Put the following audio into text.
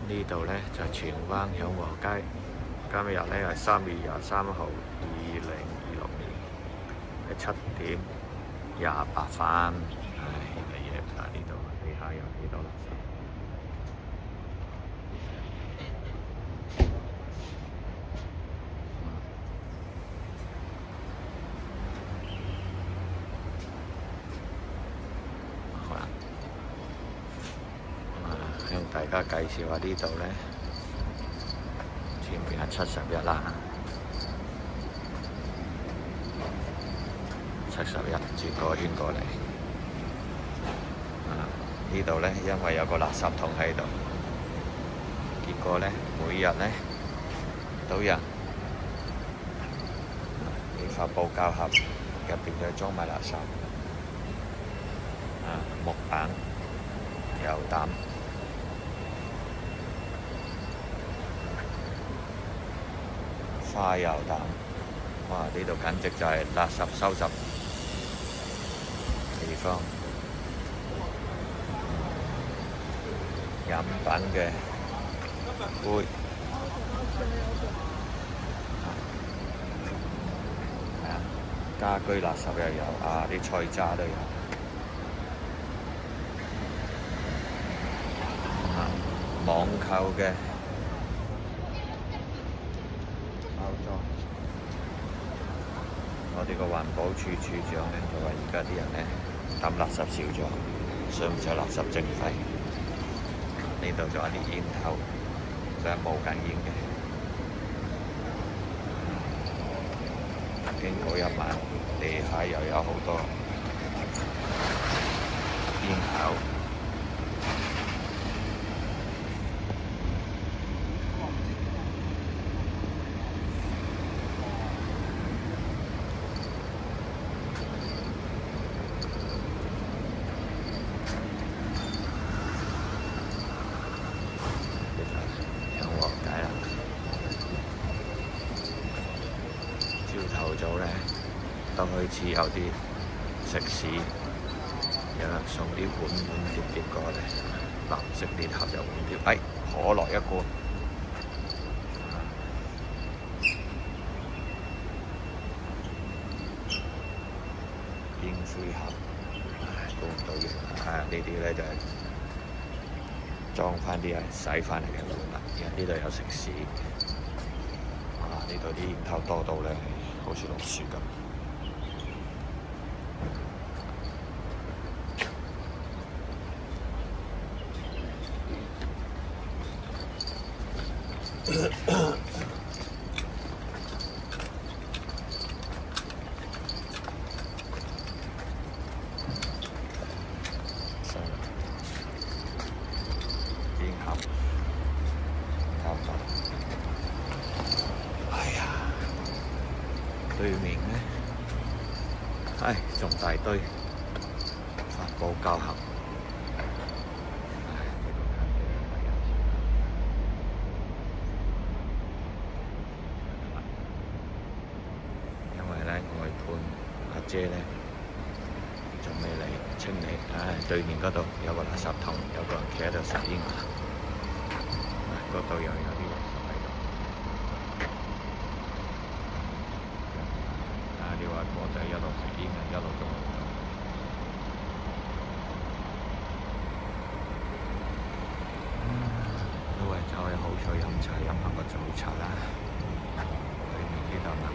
呢度呢就荃灣享和街。今日呢係3月23號，2026年嘅7點28分。唉，嚟嘢唔得呢度，地下有幾多垃圾？好啦，向大家介紹下呢度呢。前面係71啦，71轉個圈過嚟。呢度呢，因為有個垃圾桶喺度，結果呢，每日呢都有人你發布膠盒入邊就裝埋垃圾，木板、油膽。花油彈，哇！呢度簡直就係垃圾收集地方。飲品嘅杯，家居垃圾又有啲菜渣都有。網購嘅包裝，我哋個環保處處長呢，就話而家啲人呢，抌垃圾少咗，所以唔使垃圾徵費。呢度仲有啲煙頭，就係冒緊煙嘅。經過一晚，地下又有好多煙頭。朝頭早呢，都開始有啲食肆有人送啲碗碟過嚟，藍色鐵盒有碗碟，可樂一罐，煙灰盒，估唔到嘅，呢啲呢就係裝翻啲洗翻嚟嘅碗啦。呢度有食肆。呢度啲煙頭多到咧，好似落雪咁。煙盒。對面呢，仲大堆發泡膠盒，因為呢，外判阿姐呢，仲未嚟清理，對面嗰度有個垃圾桶，有個人企喺度食煙，嗰度又有啲垃圾喺度。你話我就一路食煙一路做。都係走去好彩飲茶，飲下個早茶啦。對面呢度啦。